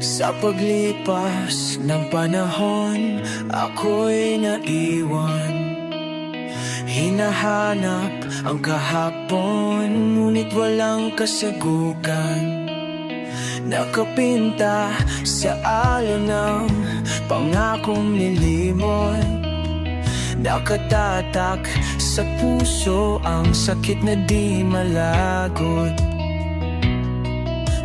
Sa paglipas ng panahon, ako'y naiwan. Hinahanap ang kahapon, ngunit walang kasagukan. Nakapinta sa alon ng pangakong nilimot. Nakatatak sa puso ang sakit na di malagot.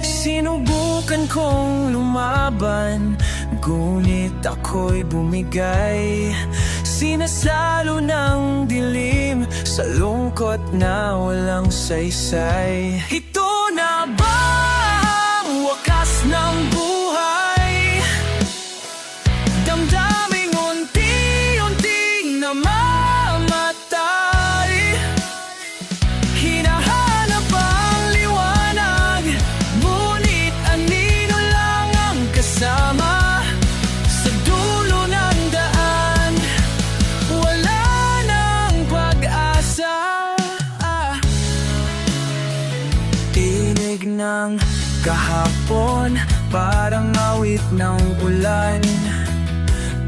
Sinubukan kong lumaban, ngunit ako'y bumigay. Sinasalo ng dilim sa lungkot na walang saysay. Ito na ba ang wakas ng buhay? Damdaming unti-unting namamatay. Hinahanap ang liwanag, ngunit anino lang ang kasama. Sa dulo ng daan, wala nang pag-asa. Tinig ng kahapon, parang awit ng ulan.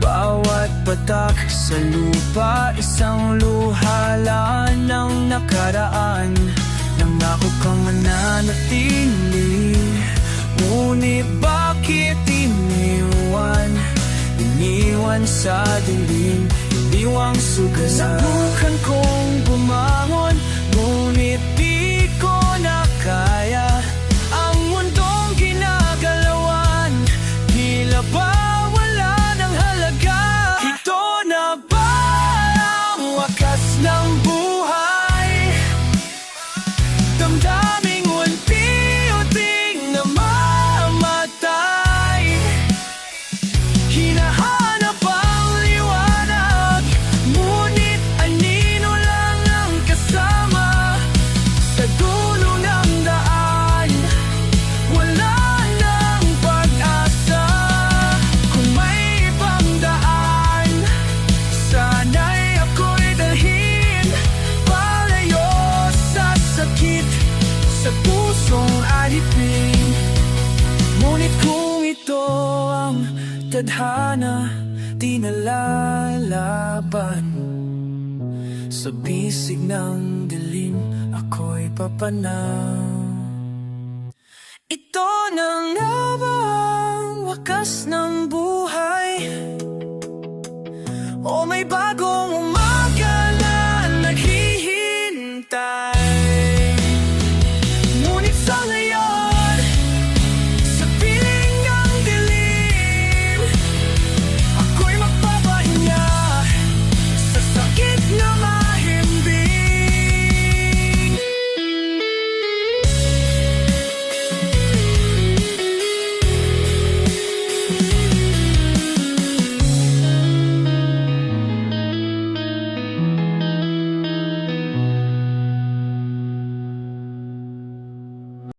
Bawat patak sa lupa, isang luhala ng nakaraan. Nangako kang mananatili, ngunit bakit iniwan? Iniwan sa dilim, iniwang sugal. Subukan kong bumangon, ngunit di ko na kaya. Ang mundong ginagalawan, tila ba wala ng halaga? Ito na ba ang wakas ng buhay? Damdaming unti-unting namamatay. Hinahanap ang liwanag, ngunit anino lang ang kasama. Sa dulo ng daan, wala nang pag-asa. Kung may ibang daan, sana'y ako'y dalhin palayo sa sakit, sa pusong alipin. Ngunit kung ito ang tadhana, di nalalaban. Sa bisig ng dilim, ako'y papanaw. Ito na nga ba ang wakas ng buhay? O may bagong